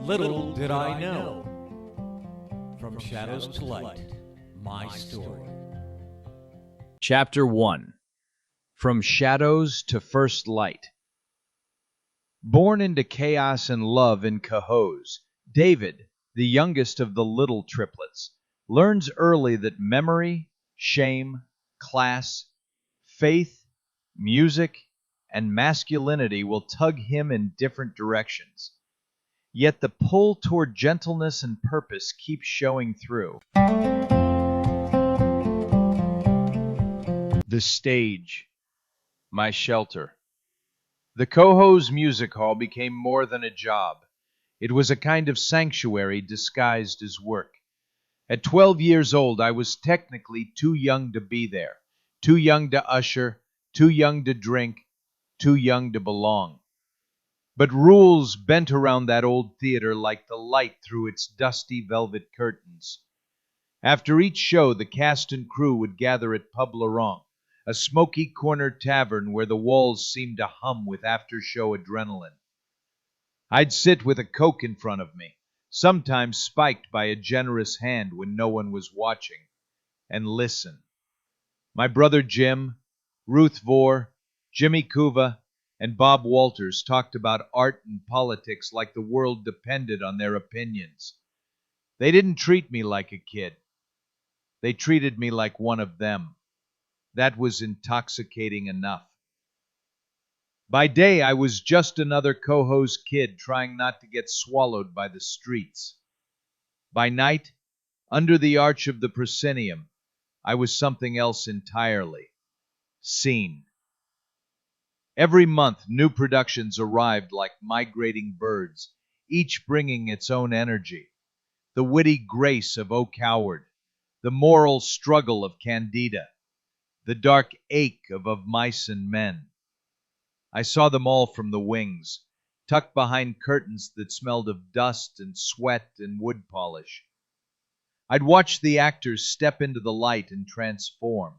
Little did I know. From Shadows to Light, my story. Chapter 1. From Shadows to First Light. Born into chaos and love in Cohoes, David, the youngest of the little triplets, learns early that memory, shame, class, faith, music, and masculinity will tug him in different directions. Yet the pull toward gentleness and purpose keeps showing through. The stage, my shelter. The Cohoes Music Hall became more than a job. It was a kind of sanctuary disguised as work. At 12 years old, I was technically too young to be there, too young to usher, too young to drink, too young to belong. But rules bent around that old theater like the light through its dusty velvet curtains. After each show, the cast and crew would gather at Pub Laurent, a smoky corner tavern where the walls seemed to hum with after-show adrenaline. I'd sit with a Coke in front of me, sometimes spiked by a generous hand when no one was watching, and listen. My brother Jim, Ruth Vore, Jimmy Cuva, and Bob Walters talked about art and politics like the world depended on their opinions. They didn't treat me like a kid. They treated me like one of them. That was intoxicating enough. By day, I was just another Cohoes kid trying not to get swallowed by the streets. By night, under the arch of the proscenium, I was something else entirely. Seen. Every month, new productions arrived like migrating birds, each bringing its own energy. The witty grace of O. Coward, the moral struggle of Candida, the dark ache of Mice and Men. I saw them all from the wings, tucked behind curtains that smelled of dust and sweat and wood polish. I'd watch the actors step into the light and transform.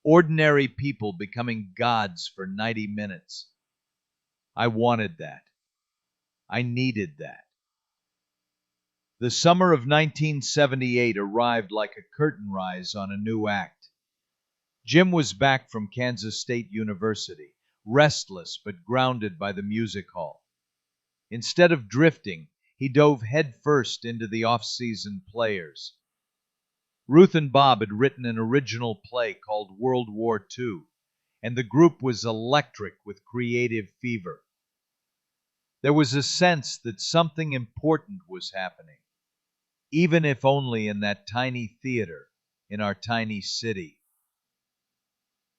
Ordinary people becoming gods for 90 minutes. I wanted that. I needed that. The summer of 1978 arrived like a curtain rise on a new act. Jim was back from Kansas State University, restless but grounded by the music hall. Instead of drifting, he dove headfirst into the off-season players. Ruth and Bob had written an original play called World War II, and the group was electric with creative fever. There was a sense that something important was happening, even if only in that tiny theater in our tiny city.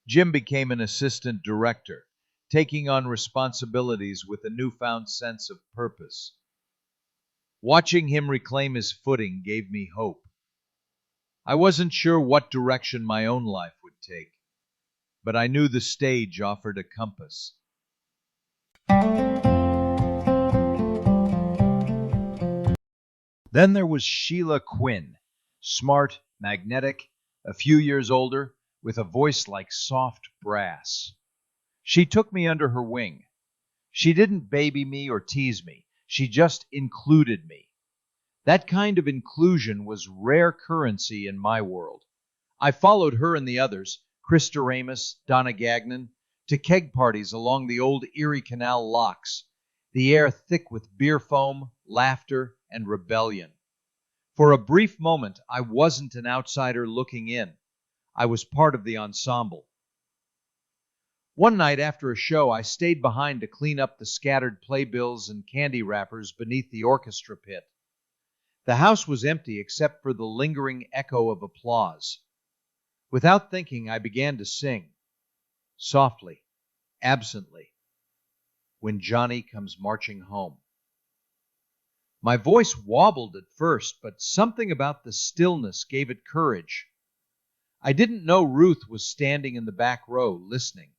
Jim became an assistant director, taking on responsibilities with a newfound sense of purpose. Watching him reclaim his footing gave me hope. I wasn't sure what direction my own life would take, but I knew the stage offered a compass. Then there was Sheila Quinn, smart, magnetic, a few years older, with a voice like soft brass. She took me under her wing. She didn't baby me or tease me. She just included me. That kind of inclusion was rare currency in my world. I followed her and the others, Krista Ramus, Donna Gagnon, to keg parties along the old Erie Canal locks, the air thick with beer foam, laughter, and rebellion. For a brief moment, I wasn't an outsider looking in. I was part of the ensemble. One night after a show, I stayed behind to clean up the scattered playbills and candy wrappers beneath the orchestra pit. The house was empty except for the lingering echo of applause. Without thinking, I began to sing, softly, absently, When Johnny Comes Marching Home. My voice wobbled at first, but something about the stillness gave it courage. I didn't know Ruth was standing in the back row, listening.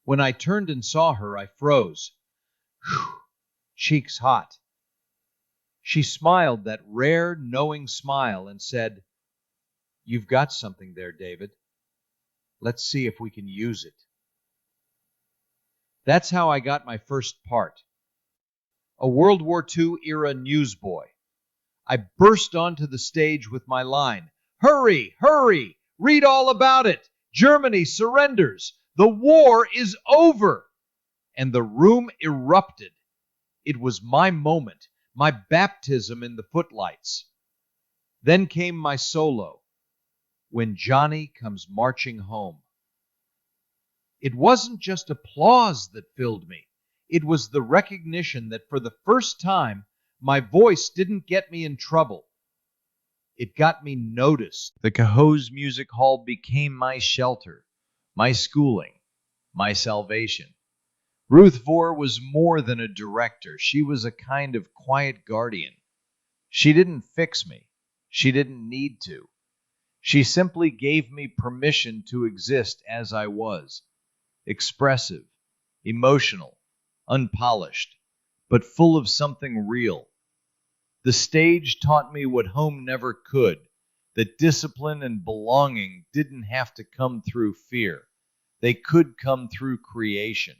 When I turned and saw her, I froze. Whew, cheeks hot. She smiled that rare, knowing smile and said, "You've got something there, David. Let's see if we can use it." That's how I got my first part. a World War II-era newsboy. I burst onto the stage with my line, "Hurry, hurry, read all about it. Germany surrenders. The war is over." And the room erupted. It was my moment, my baptism in the footlights. Then came my solo, "When Johnny Comes Marching Home." It wasn't just applause that filled me. It was the recognition that for the first time, my voice didn't get me in trouble. It got me noticed. The Cohoes Music Hall became my shelter, my schooling, my salvation. Ruth Vore was more than a director. She was a kind of quiet guardian. She didn't fix me. She didn't need to. She simply gave me permission to exist as I was, expressive, emotional, unpolished, but full of something real. The stage taught me what home never could, that discipline and belonging didn't have to come through fear. They could come through creation.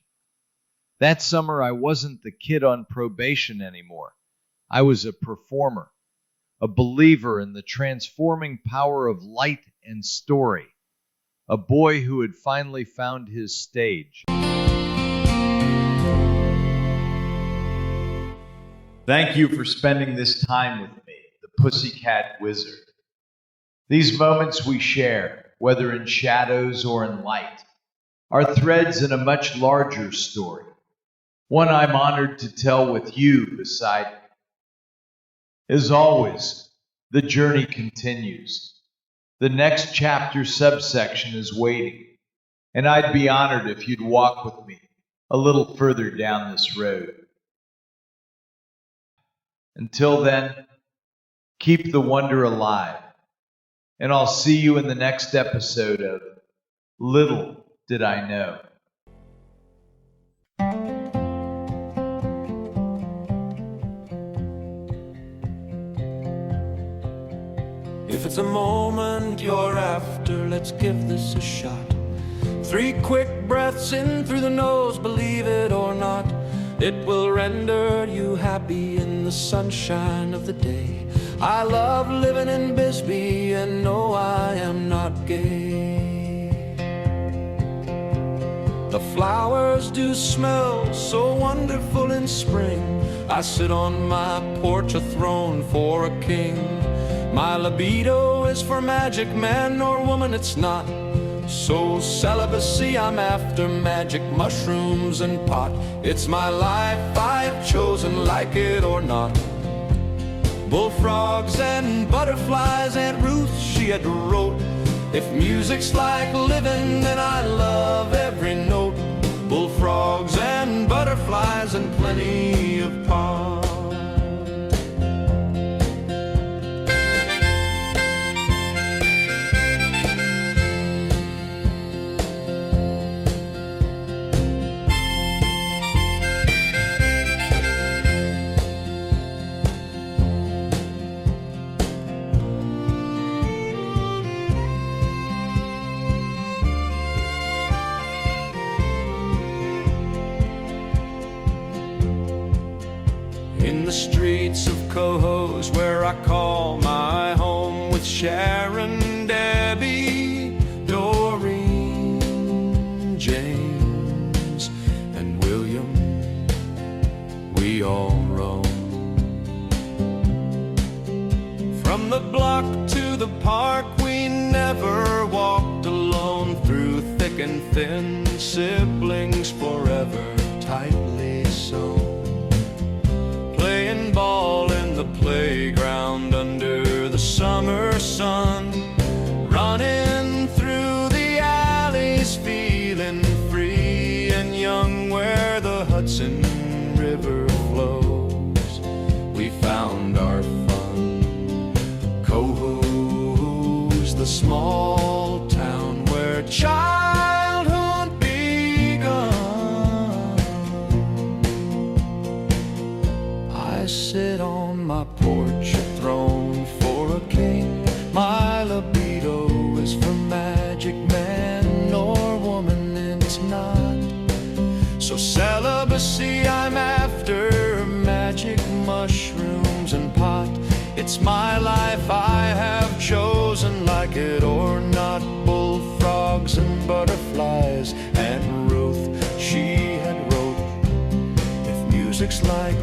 That summer, I wasn't the kid on probation anymore. I was a performer, a believer in the transforming power of light and story, a boy who had finally found his stage. Thank you for spending this time with me, the Pussycat Wizard. These moments we share, whether in shadows or in light, are threads in a much larger story, one I'm honored to tell with you beside me. As always, the journey continues. The next chapter subsection is waiting, and I'd be honored if you'd walk with me a little further down this road. Until then, keep the wonder alive, and I'll see you in the next episode of Little Did I Know. If it's a moment you're after, let's give this a shot. 3 quick breaths in through the nose, believe it or not. It will render you happy in the sunshine of the day. I love living in Bisbee and no, I am not gay. The flowers do smell so wonderful in spring. I sit on my porch, a throne for a king. My libido is for magic, man or woman it's not. So celibacy, I'm after magic mushrooms and pot. It's my life I've chosen, like it or not. Bullfrogs and butterflies, Aunt Ruth, she had wrote. If music's like living, then I love every note. Bullfrogs and butterflies and plenty of pot. In the streets of Cohoes, where I call my home, with Sharon, Debbie, Doreen, James, and William, we all roam. From the block to the park, we never walked alone. Through thick and thin, siblings forever tightly sewn. Playing ball in the playground under the summer sun, running through the alleys, feeling free and young where the Hudson River flows. We found our fun. Cohoes, the small town where childhood begun. I sit on my porch, a throne for a king. My libido is for magic, man or woman it's not. So celibacy, I'm after magic. mushrooms and pot. It's my life I have chosen, like it or not. Bullfrogs and butterflies. And Ruth, she had wrote, if music's like